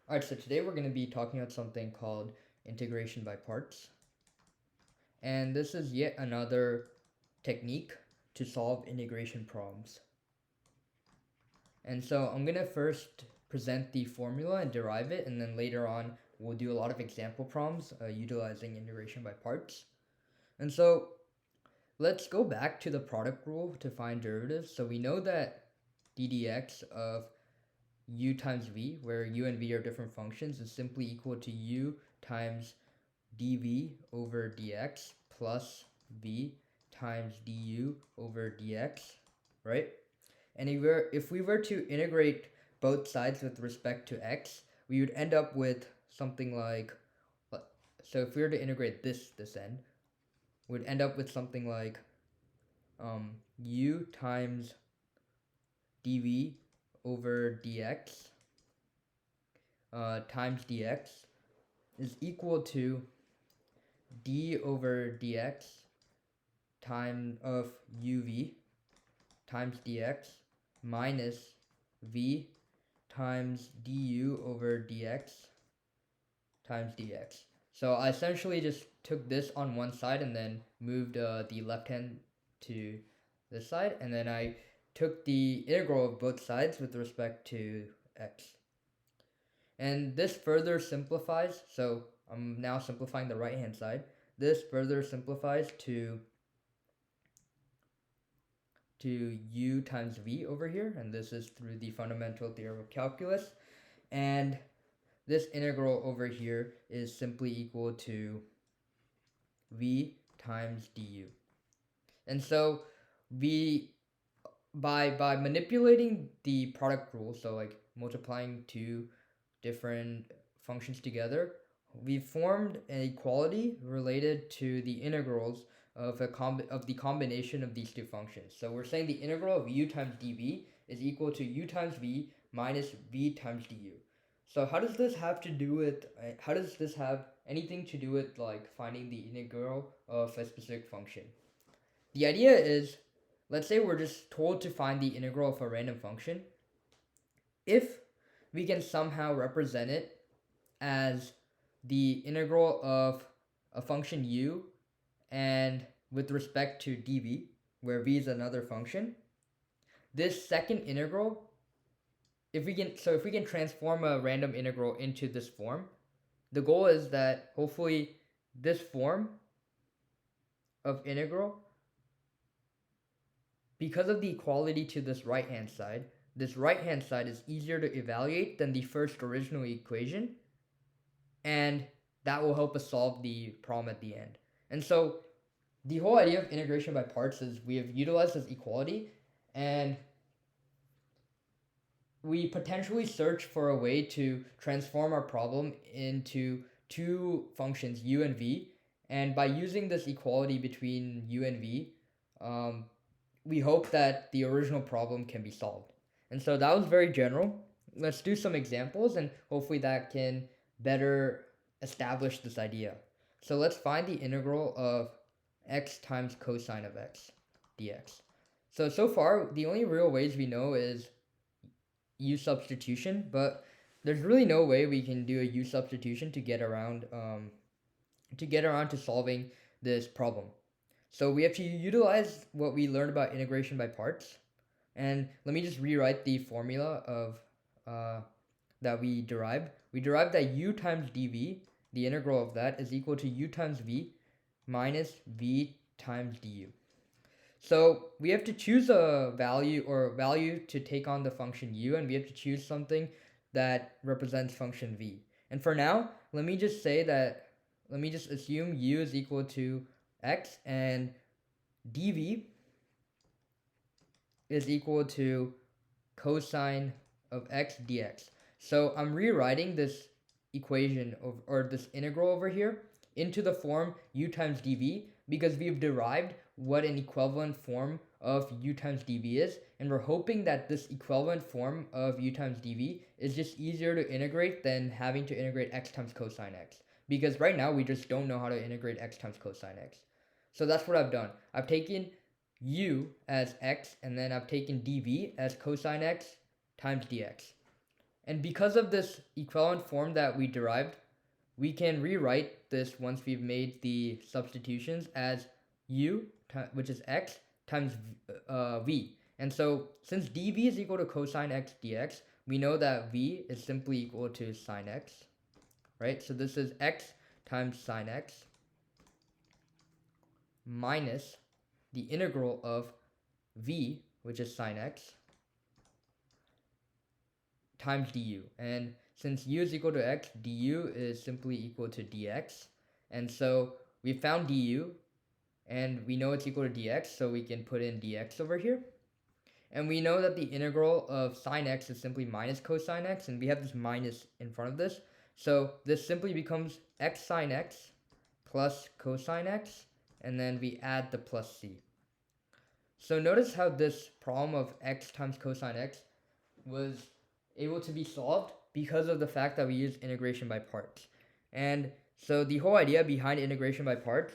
Alright, so today we're going to be talking about something called integration by parts. And this is yet another technique to solve integration problems. And so I'm going to first present the formula and derive it, and then later on we'll do a lot of example problems utilizing integration by parts. And so let's go back to the product rule to find derivatives. So we know that ddx of u times v, where u and v are different functions, is simply equal to u times dv over dx plus v times du over dx, right? And if we were to integrate both sides with respect to x, we would end up with something like, so if we were to integrate this end, we'd end up with something like u times dv over dx times dx is equal to d over dx time of uv times dx minus v times du over dx times dx. So I essentially just took this on one side and then moved the left hand to this side, and then I took the integral of both sides with respect to x. And this further simplifies, so I'm now simplifying the right hand side. This further simplifies to u times v over here, and this is through the fundamental theorem of calculus. And this integral over here is simply equal to v times du. And so we by manipulating the product rule, so like multiplying two different functions together, we formed an equality related to the integrals of the combination of these two functions. So we're saying the integral of u times dv is equal to u times v minus v times du. So how does this have anything to do with like finding the integral of a specific function? The idea is, let's say we're just told to find the integral of a random function. If we can somehow represent it as the integral of a function u and with respect to dv, where v is another function, this second integral, if we can transform a random integral into this form, the goal is that hopefully this form of integral, because of the equality to this right hand side is easier to evaluate than the first original equation, and that will help us solve the problem at the end. And so the whole idea of integration by parts is we have utilized this equality, and we potentially search for a way to transform our problem into two functions, u and v. And by using this equality between u and v, we hope that the original problem can be solved. And so that was very general. Let's do some examples, and hopefully that can better establish this idea. So let's find the integral of x times cosine of x dx. So far, the only real ways we know is u substitution, but there's really no way we can do a u substitution to get around to solving this problem. So we have to utilize what we learned about integration by parts. And let me just rewrite the formula of that we derived. We derived that u times dv, the integral of that, is equal to u times v minus v times du. So we have to choose a value to take on the function u, and we have to choose something that represents function v. And for now, let me just assume u is equal to x and dv is equal to cosine of x dx. So I'm rewriting this equation or this integral over here into the form u times dv, because we've derived what an equivalent form of u times dv is, and we're hoping that this equivalent form of u times dv is just easier to integrate than having to integrate x times cosine x, because right now we just don't know how to integrate x times cosine x. So that's what I've done. I've taken u as x, and then I've taken dv as cosine x times dx. And because of this equivalent form that we derived, we can rewrite this once we've made the substitutions as u, which is x, times v. And so since dv is equal to cosine x dx, we know that v is simply equal to sine x, right? So this is x times sine x minus the integral of v, which is sine x, times du. And since u is equal to x, du is simply equal to dx. And so we found du, and we know it's equal to dx, so we can put in dx over here. And we know that the integral of sine x is simply minus cosine x, and we have this minus in front of this. So this simply becomes x sine x plus cosine x, and then we add the plus c. So notice how this problem of x times cosine x was able to be solved because of the fact that we use integration by parts. And so the whole idea behind integration by parts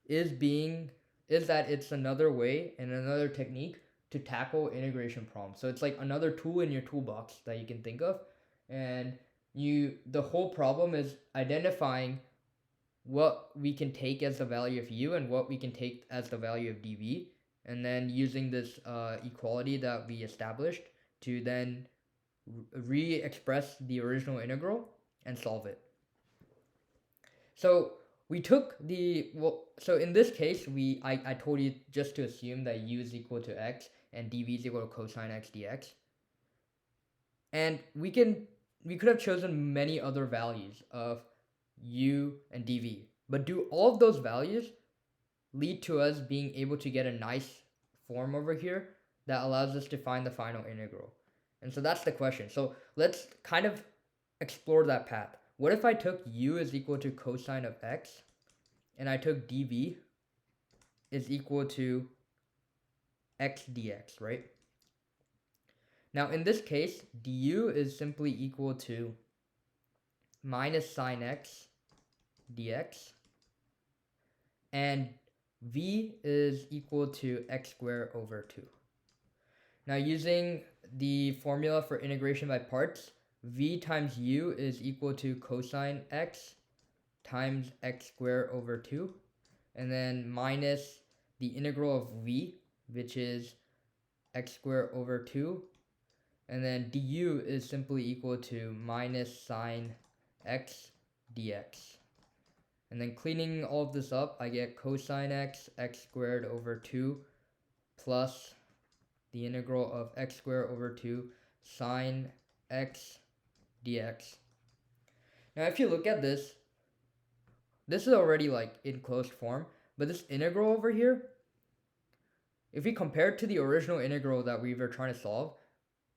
is that it's another way and another technique to tackle integration problems. So it's like another tool in your toolbox that you can think of. And the whole problem is identifying what we can take as the value of u and what we can take as the value of dv, and then using this equality that we established to then re-express the original integral and solve it. So we took so in this case, I told you just to assume that u is equal to x and dv is equal to cosine x dx. And we could have chosen many other values of u and dv, but do all of those values lead to us being able to get a nice form over here that allows us to find the final integral? And so that's the question. So let's kind of explore that path. What if I took u is equal to cosine of x, and I took dv is equal to x dx, right? Now in this case, du is simply equal to minus sine x dx, and v is equal to x squared over 2. Now using the formula for integration by parts, v times u is equal to cosine x times x squared over 2, and then minus the integral of v, which is x squared over 2, and then du is simply equal to minus sine x dx. And then cleaning all of this up, I get cosine x squared over 2 plus the integral of x squared over 2 sine x dx. Now if you look at this is already like in closed form, but this integral over here, if we compare it to the original integral that we were trying to solve,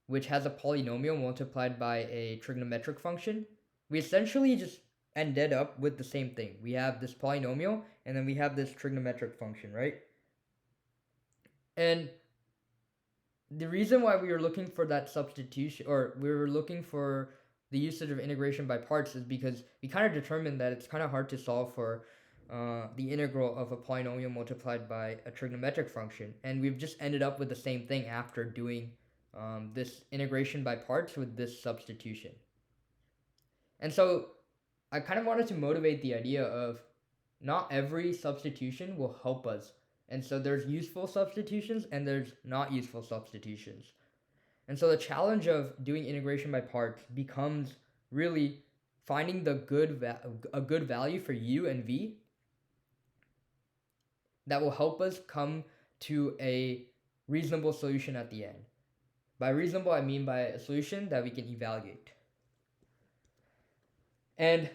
which has a polynomial multiplied by a trigonometric function, we essentially just ended up with the same thing. We have this polynomial, and then we have this trigonometric function, right? And the reason why we were looking for that substitution, or we were looking for the usage of integration by parts, is because we kind of determined that it's kind of hard to solve for the integral of a polynomial multiplied by a trigonometric function. And we've just ended up with the same thing after doing this integration by parts with this substitution. And so I kind of wanted to motivate the idea of not every substitution will help us. And so there's useful substitutions and there's not useful substitutions. And so the challenge of doing integration by parts becomes really finding a good value for u and v that will help us come to a reasonable solution at the end. By reasonable, I mean by a solution that we can evaluate. And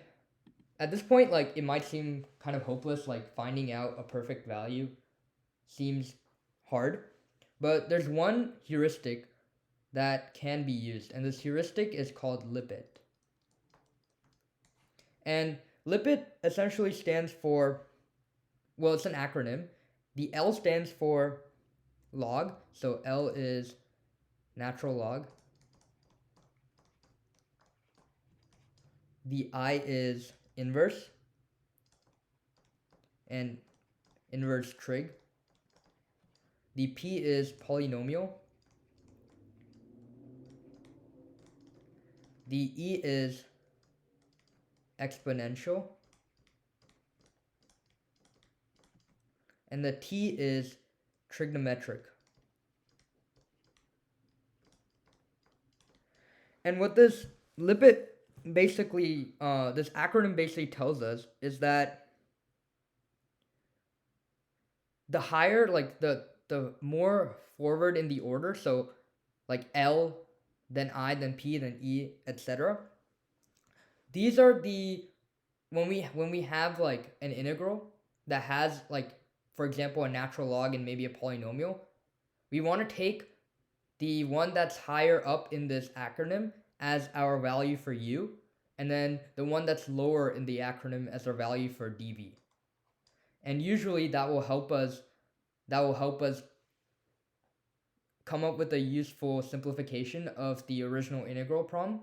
at this point, like, it might seem kind of hopeless, like finding out a perfect value seems hard, but there's one heuristic that can be used, and this heuristic is called LIPET. And LIPET essentially stands for, well, it's an acronym. The L stands for log, so L is natural log. The I is inverse, and inverse trig. The P is polynomial. the e is exponential, and the t is trigonometric. And what this LIPET basically, this acronym basically tells us is that the higher, like the more forward in the order, so like L, then I, then P, then E, etc. These are the when we have like an integral that has like, for example, a natural log and maybe a polynomial, we want to take the one that's higher up in this acronym as our value for u, and then the one that's lower in the acronym as our value for dv. And usually that will help us come up with a useful simplification of the original integral problem.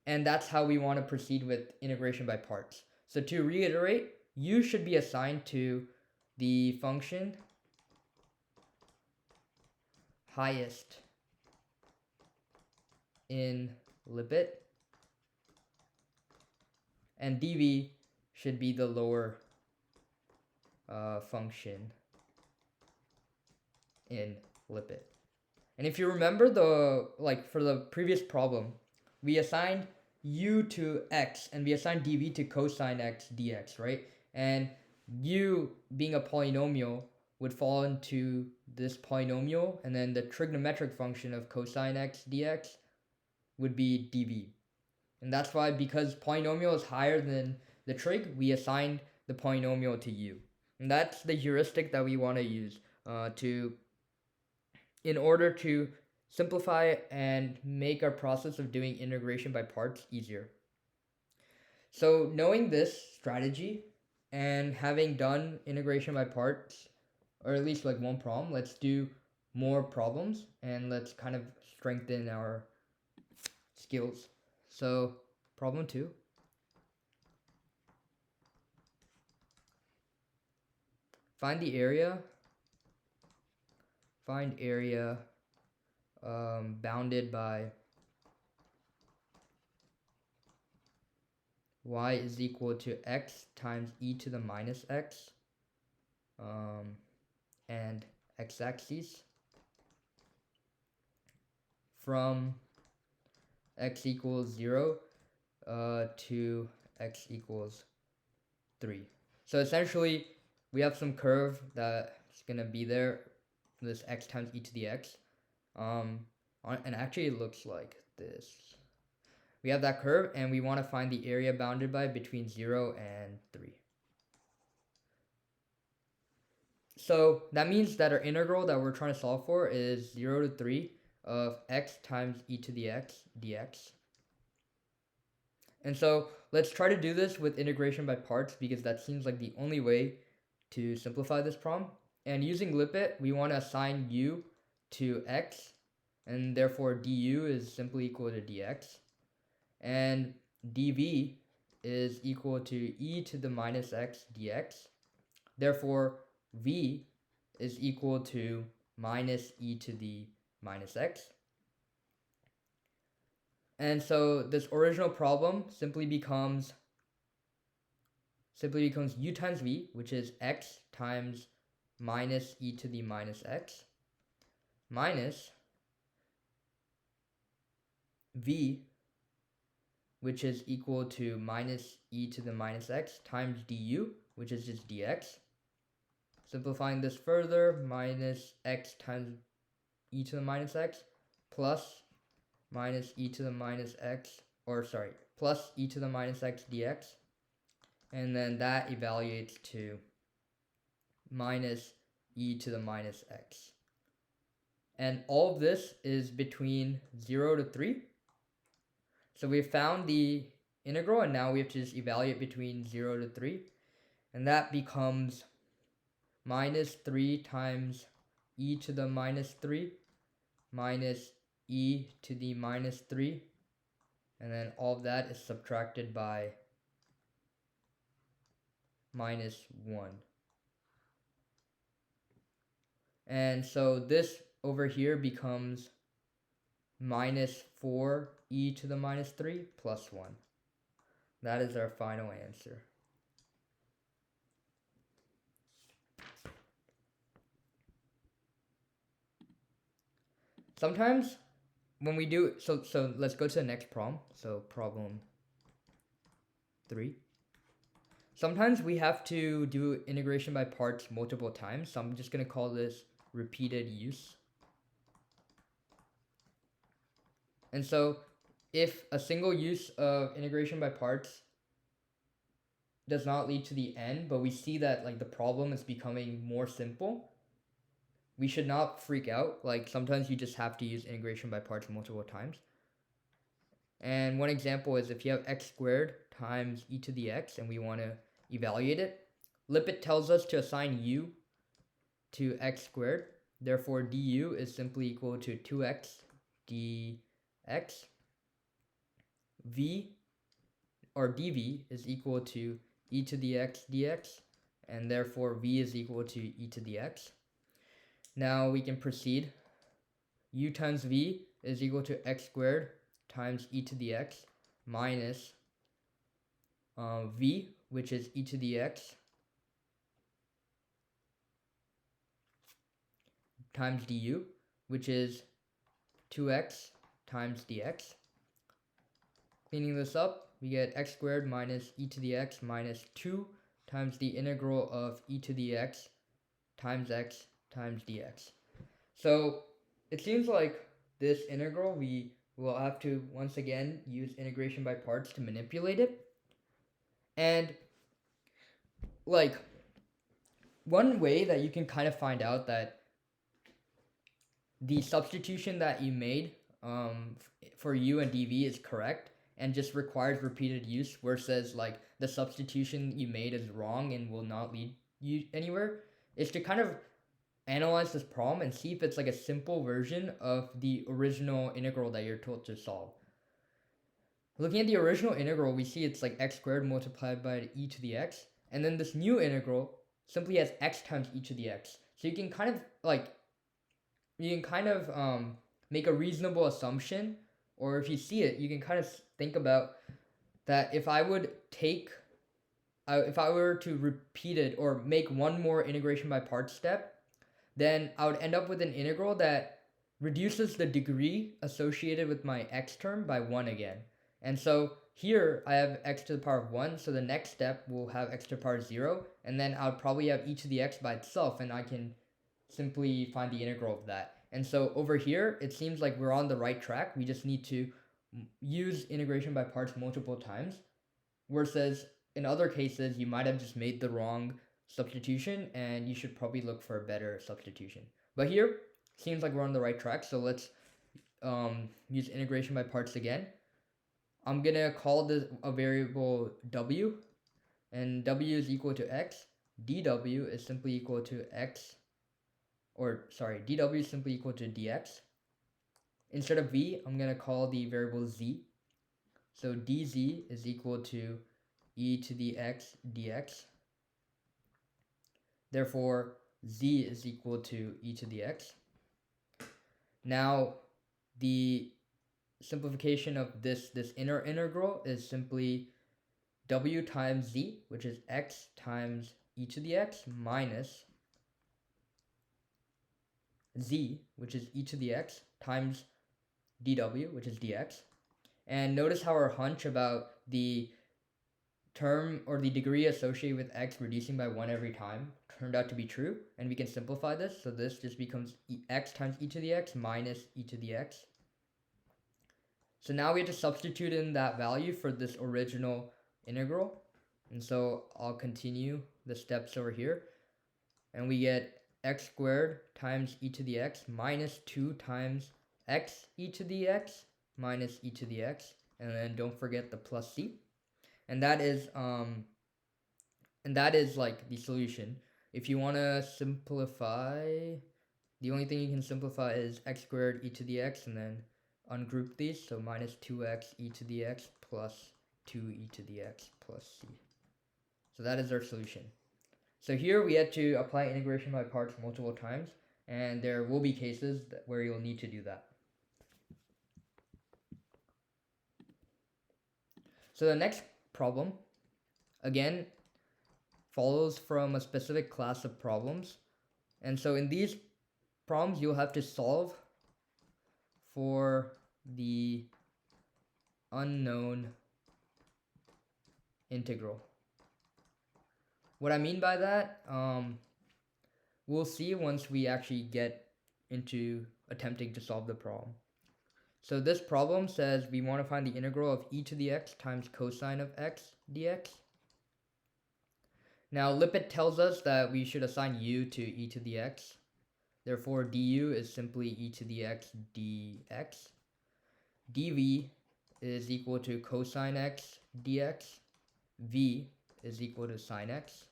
And that's how we want to proceed with integration by parts. So to reiterate, u should be assigned to the function highest in LIPET, and dv should be the lower function in LIPET. And if you remember for the previous problem, we assigned u to x and we assigned dv to cosine x dx, right? And u being a polynomial would fall into this polynomial, and then the trigonometric function of cosine x dx would be dv. And that's why, because polynomial is higher than the trig, we assigned the polynomial to u. And that's the heuristic that we want to use in order to simplify and make our process of doing integration by parts easier. So knowing this strategy and having done integration by parts, or at least like one problem, let's do more problems and let's kind of strengthen our skills. So problem 2. Find area bounded by y is equal to x times e to the minus x and x-axis from x equals 0 to x equals 3. So essentially, we have some curve that's going to be there, this x times e to the x. And actually it looks like this. We have that curve, and we want to find the area bounded by between 0 and 3. So that means that our integral that we're trying to solve for is 0 to 3 of x times e to the x dx. And so let's try to do this with integration by parts, because that seems like the only way to simplify this problem. And using LIPET, we want to assign u to x, and therefore du is simply equal to dx. And dv is equal to e to the minus x dx. Therefore, v is equal to minus e to the minus x. And so this original problem simply becomes u times v, which is x times minus e to the minus x, minus v, which is equal to minus e to the minus x times du, which is just dx. Simplifying this further, minus x times e to the minus x plus minus e to the minus x, plus e to the minus x dx. And then that evaluates to minus e to the minus x. And all of this is between 0 to 3. So we found the integral, and now we have to just evaluate between 0 to 3. And that becomes minus 3 times e to the minus 3 minus e to the minus 3. And then all of that is subtracted by minus 1. And so this over here becomes minus 4 e to the minus 3 plus 1. That is our final answer. Sometimes when we do, so let's go to the next problem. So problem 3. Sometimes we have to do integration by parts multiple times. So I'm just going to call this repeated use. And so if a single use of integration by parts does not lead to the end, but we see that like the problem is becoming more simple, we should not freak out. Like sometimes you just have to use integration by parts multiple times. And one example is if you have x squared times e to the x and we want to evaluate it, LIPET tells us to assign u to x squared. Therefore, du is simply equal to 2x dx. V or dv is equal to e to the x dx, and therefore v is equal to e to the x. Now we can proceed. U times v is equal to x squared times e to the x minus v, which is e to the x, times du, which is 2x times dx. Cleaning this up, we get x squared minus e to the x minus 2 times the integral of e to the x times dx. So it seems like this integral, we will have to once again use integration by parts to manipulate it. And like one way that you can kind of find out that the substitution that you made for u and dv is correct and just requires repeated use, versus like the substitution you made is wrong and will not lead you anywhere, is to kind of analyze this problem and see if it's like a simple version of the original integral that you're told to solve. Looking at the original integral, we see it's like x squared multiplied by e to the x, and then this new integral simply has x times e to the x. So you can kind of make a reasonable assumption, or if you see it, you can kind of think about that if I were to repeat it or make one more integration by parts step, then I would end up with an integral that reduces the degree associated with my x term by 1 again. And so here I have x to the power of 1, so the next step will have x to the power of 0, and then I would probably have e to the x by itself, and I can simply find the integral of that. And so over here, it seems like we're on the right track. We just need to use integration by parts multiple times, versus in other cases, you might have just made the wrong substitution and you should probably look for a better substitution. But here, seems like we're on the right track, so let's use integration by parts again. I'm gonna call this a variable w, and w is equal to x. dw is simply equal to dw is simply equal to dx. Instead of v, I'm gonna call the variable z. So dz is equal to e to the x dx. Therefore, z is equal to e to the x. Now, the simplification of this inner integral is simply w times z, which is x times e to the x, minus z, which is e to the x, times dw, which is dx. And notice how our hunch about the term or the degree associated with x reducing by 1 every time turned out to be true, and we can simplify this. So this just becomes x times e to the x minus e to the x. So now we have to substitute in that value for this original integral. And so I'll continue the steps over here. And we get x squared times e to the x minus 2 times x e to the x minus e to the x. And then don't forget the plus c. And that is like the solution. If you want to simplify, the only thing you can simplify is x squared e to the x, and then ungroup these. So minus 2x e to the x plus 2e to the x plus c. So that is our solution. So here we had to apply integration by parts multiple times, and there will be cases where you'll need to do that. So the next problem, again, follows from a specific class of problems. And so in these problems, you'll have to solve for the unknown integral. What I mean by that, we'll see once we actually get into attempting to solve the problem. So this problem says we want to find the integral of e to the x times cosine of x dx. Now LIPET tells us that we should assign u to e to the x. Therefore du is simply e to the x dx. dv is equal to cosine x dx. V is equal to sine x.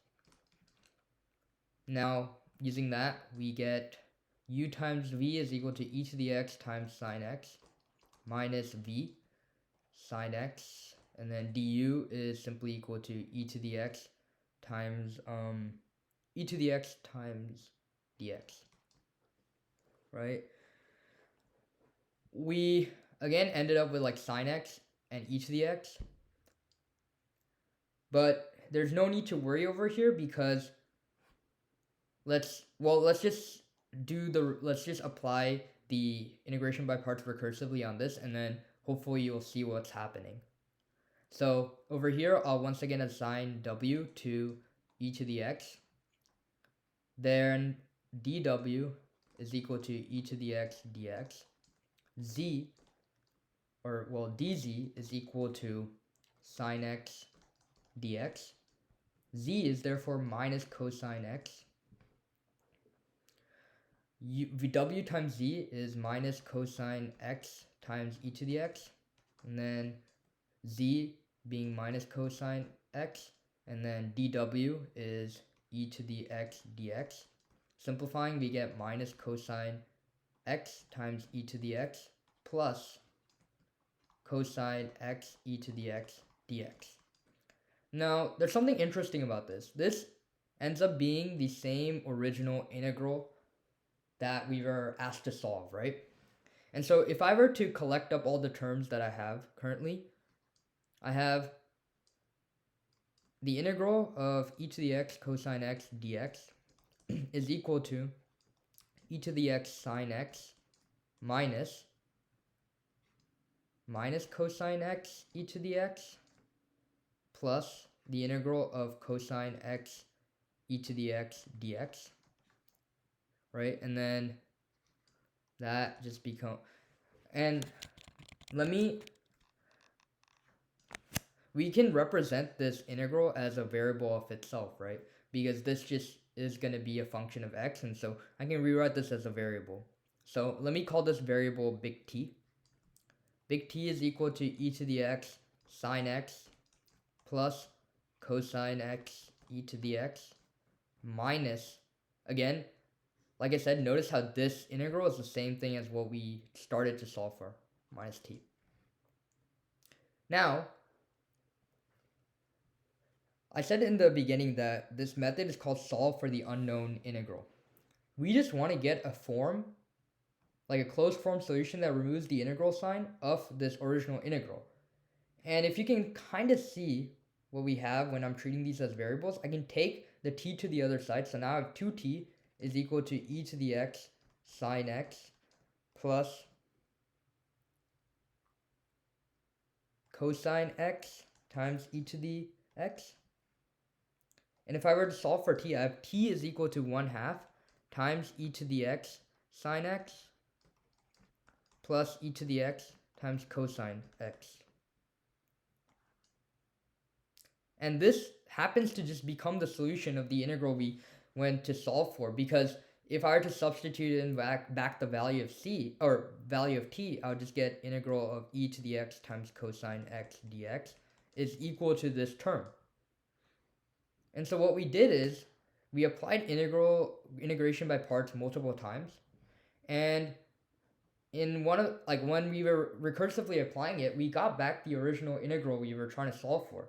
Now using that, we get u times v is equal to e to the x times sine x minus v sine x, and then du is simply equal to e to the x times e to the x times dx, right? We again ended up with like sine x and e to the x, but there's no need to worry over here because let's just apply the integration by parts recursively on this, and then hopefully you'll see what's happening. So over here, I'll once again assign w to e to the x. Then dw is equal to e to the x dx. dz is equal to sine x dx. Z is therefore minus cosine x. W times z is minus cosine x times e to the x, and then z being minus cosine x, and then dw is e to the x dx. Simplifying, we get minus cosine x times e to the x plus cosine x e to the x dx. Now, there's something interesting about this. This ends up being the same original integral that we were asked to solve, right? And so if I were to collect up all the terms that I have currently, I have the integral of e to the x cosine x dx is equal to e to the x sine x minus cosine x e to the x plus the integral of cosine x e to the x dx, right? And then that just become, and we can represent this integral as a variable of itself, right? Because this just is going to be a function of x, and so I can rewrite this as a variable. So let me call this variable big T. Big T is equal to e to the x sine x plus cosine x e to the x minus, again, like I said, notice how this integral is the same thing as what we started to solve for, minus t. Now, I said in the beginning that this method is called solve for the unknown integral. We just want to get a form, like a closed form solution that removes the integral sign of this original integral. And if you can kind of see what we have when I'm treating these as variables, I can take the t to the other side. So now I have 2t is equal to e to the x sine x plus cosine x times e to the x. And if I were to solve for t, I have t is equal to 1/2 times e to the x sine x plus e to the x times cosine x. And this happens to just become the solution of the integral we went to solve for, because if I were to substitute in back the value of c, or value of t, I would just get integral of e to the x times cosine x dx is equal to this term. And so what we did is we applied integration by parts multiple times, and in when we were recursively applying it, we got back the original integral we were trying to solve for.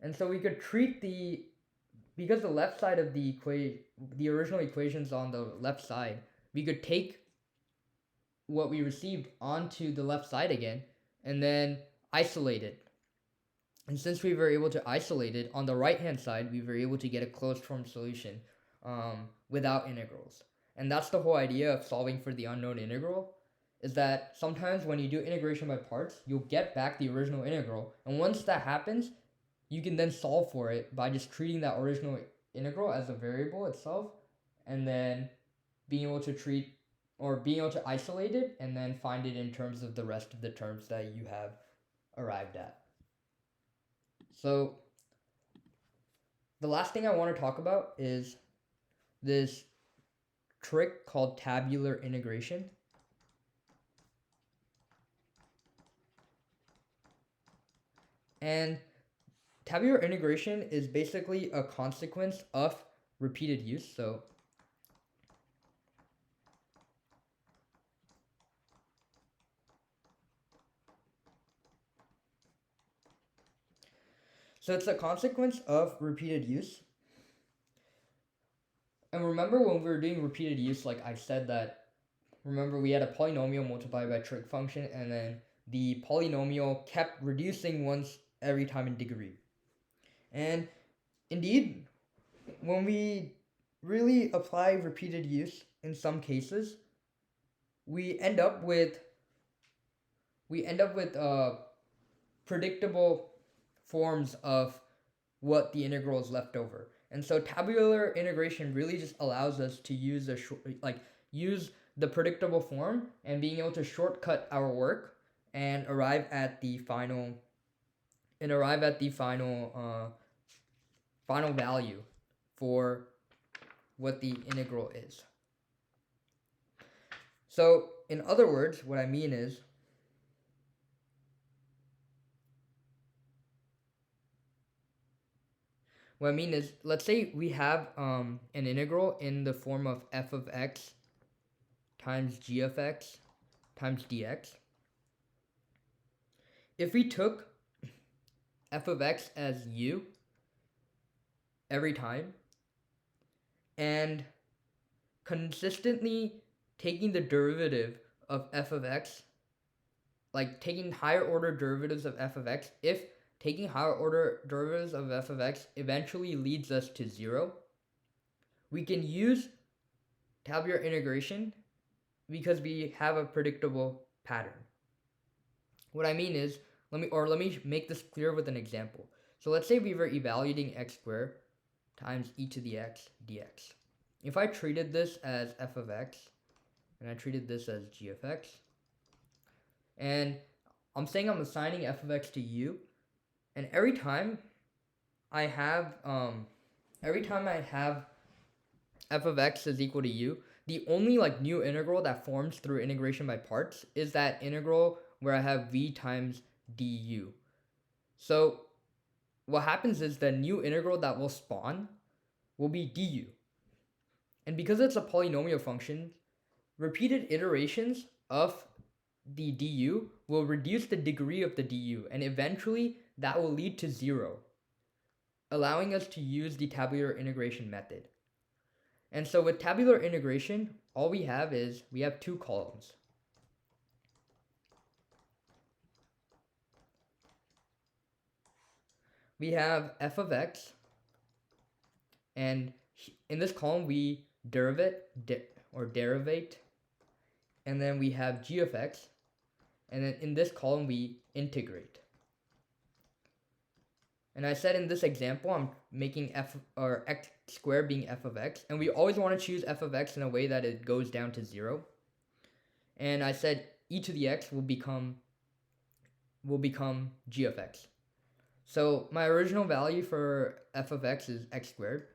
And so we could treat because the left side of the original equation's on the left side, we could take what we received onto the left side again and then isolate it. And since we were able to isolate it, on the right-hand side, we were able to get a closed form solution without integrals. And that's the whole idea of solving for the unknown integral, is that sometimes when you do integration by parts, you'll get back the original integral. And once that happens, you can then solve for it by just treating that original integral as a variable itself, and then being able to treat or being able to isolate it and then find it in terms of the rest of the terms that you have arrived at. So the last thing I want to talk about is this trick called tabular integration. And tabular integration is basically a consequence of repeated use. So it's a consequence of repeated use. And remember when we were doing repeated use, like I said that, remember we had a polynomial multiplied by a trig function, and then the polynomial kept reducing once every time in degree. And indeed, when we really apply repeated use in some cases, we end up with predictable forms of what the integral is left over. And so tabular integration really just allows us to use use the predictable form and being able to shortcut our work and arrive at the final final value for what the integral is. So in other words, what I mean is let's say we have an integral in the form of f of x times g of x times dx. If we took f of x as u every time and consistently taking the derivative of f of x, like taking higher order derivatives of f of x, if taking higher order derivatives of f of x eventually leads us to 0, we can use tabular integration because we have a predictable pattern. What I mean is, let me make this clear with an example. So let's say we were evaluating x squared times e to the x dx. If I treated this as f of x and I treated this as g of x, and I'm saying I'm assigning f of x to u, and every time I have f of x is equal to u, the only new integral that forms through integration by parts is that integral where I have v times du. So what happens is the new integral that will spawn will be du. And because it's a polynomial function, repeated iterations of the du will reduce the degree of the du, and eventually that will lead to 0, allowing us to use the tabular integration method. And so with tabular integration, all we have is we have two columns. We have f of x, and in this column we derivate, and then we have g of x, and then in this column we integrate. And I said in this example, I'm making x squared being f of x, and we always want to choose f of x in a way that it goes down to 0. And I said e to the x will become g of x. So my original value for f of x is x squared.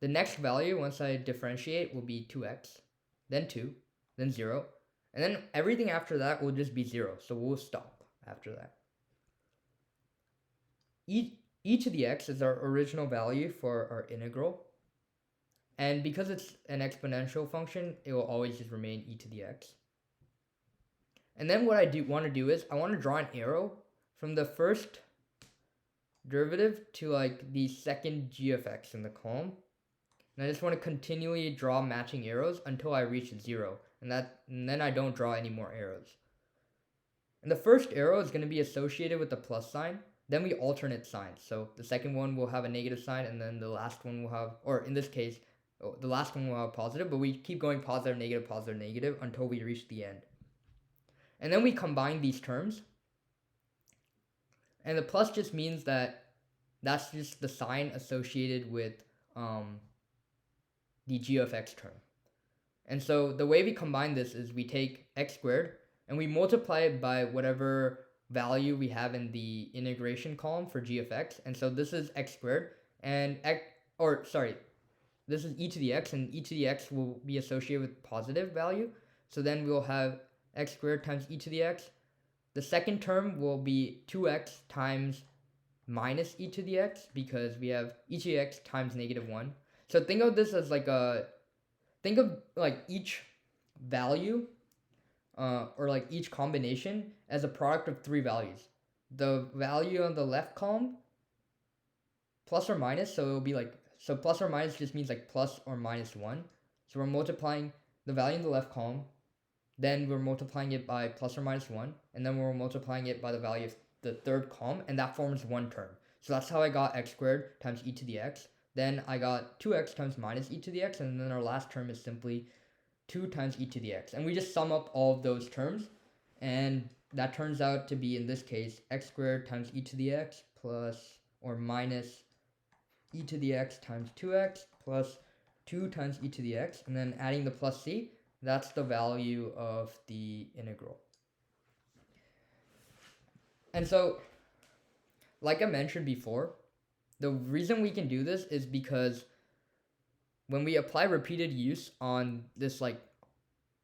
The next value, once I differentiate, will be 2x, then 2, then 0, and then everything after that will just be 0, so we'll stop after that. E to the x is our original value for our integral, and because it's an exponential function, it will always just remain e to the x. And then what I want to do is I want to draw an arrow from the first derivative to the second g of x in the column. And I just want to continually draw matching arrows until I reach 0, and then I don't draw any more arrows. And the first arrow is going to be associated with the plus sign, then we alternate signs. So the second one will have a negative sign, and then the last one will have, or in this case, the last one will have positive, but we keep going positive, negative until we reach the end. And then we combine these terms, and the plus just means that that's just the sign associated with the g of x term. And so the way we combine this is we take x squared and we multiply it by whatever value we have in the integration column for g of x. And so this is x squared, and this is e to the x, and e to the x will be associated with positive value. So then we'll have x squared times e to the x. The second term will be 2x times minus e to the x, because we have e to the x times -1. So think of this as think of like each value or like each combination as a product of three values. The value on the left column plus or minus, so it'll be like, so plus or minus just means like plus or -1. So we're multiplying the value in the left column, then we're multiplying it by plus or -1, and then we're multiplying it by the value of the third column, and that forms one term. So that's how I got x squared times e to the x. Then I got 2x times minus e to the x, and then our last term is simply 2 times e to the x. And we just sum up all of those terms, and that turns out to be, in this case, x squared times e to the x plus or minus e to the x times 2x plus 2 times e to the x, and then adding the plus c, that's the value of the integral. And so, like I mentioned before, the reason we can do this is because when we apply repeated use on this like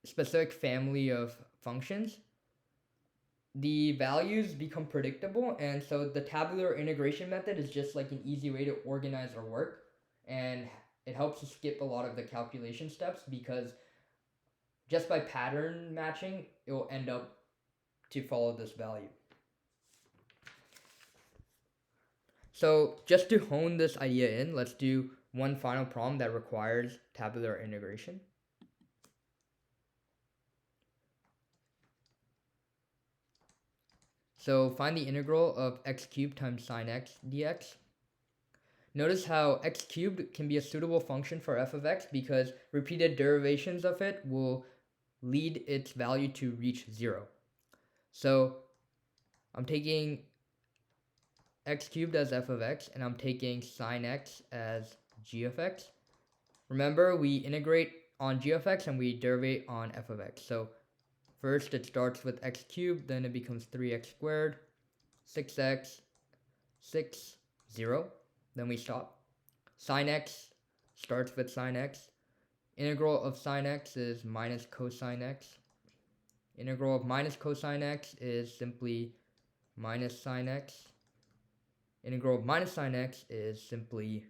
specific family of functions, the values become predictable, and so the tabular integration method is just like an easy way to organize our work, and it helps us skip a lot of the calculation steps, because just by pattern matching, it will end up to follow this value. So just to hone this idea in, let's do one final problem that requires tabular integration. So find the integral of x cubed times sine x dx. Notice how x cubed can be a suitable function for f of x because repeated derivations of it will lead its value to reach 0. So I'm taking x cubed as f of x, and I'm taking sine x as g of x. Remember, we integrate on g of x and we derivate on f of x. So first it starts with x cubed, then it becomes 3x squared, 6x, 6, 0. Then we stop. Sine x starts with sine x. Integral of sine x is minus cosine x. Integral of minus cosine x is simply minus sine x. Integral of minus sine x is simply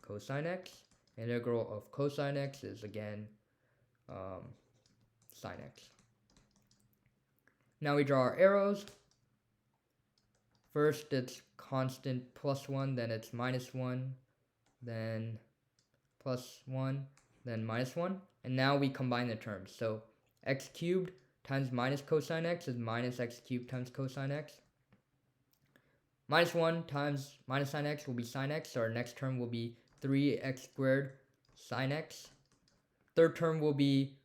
cosine x. Integral of cosine x is again sine x. Now we draw our arrows. First it's constant plus 1, then it's minus 1, then plus 1, then minus 1. And now we combine the terms. So x cubed times minus cosine x is minus x cubed times cosine x. Minus 1 times minus sine x will be sine x, so our next term will be 3x squared sine x. Third term will be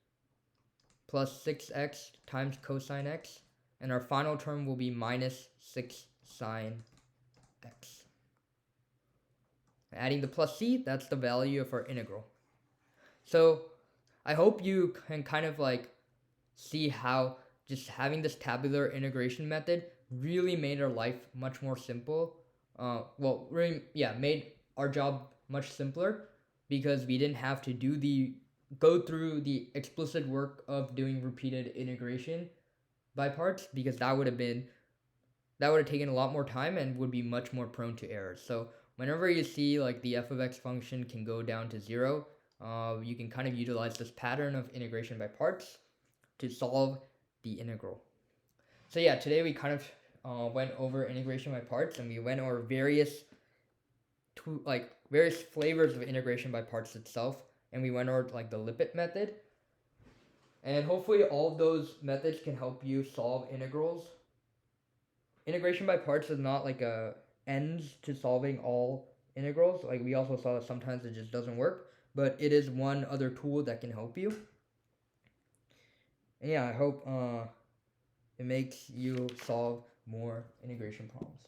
plus 6x times cosine x. And our final term will be minus 6 sine x. Adding the plus c, that's the value of our integral. So I hope you can kind of like see how just having this tabular integration method really made our life much more simple. Made our job much simpler, because we didn't have to go through the explicit work of doing repeated integration by parts, because that would have taken a lot more time and would be much more prone to errors. So whenever you see like the f of x function can go down to 0, you can kind of utilize this pattern of integration by parts to solve the integral. So yeah, today we kind of went over integration by parts, and we went over various flavors of integration by parts itself, and we went over like the LIPET method. And hopefully all of those methods can help you solve integrals. Integration by parts is not like a ends to solving all integrals. Like we also saw that sometimes it just doesn't work, but it is one other tool that can help you. And yeah, I hope it makes you solve more integration problems.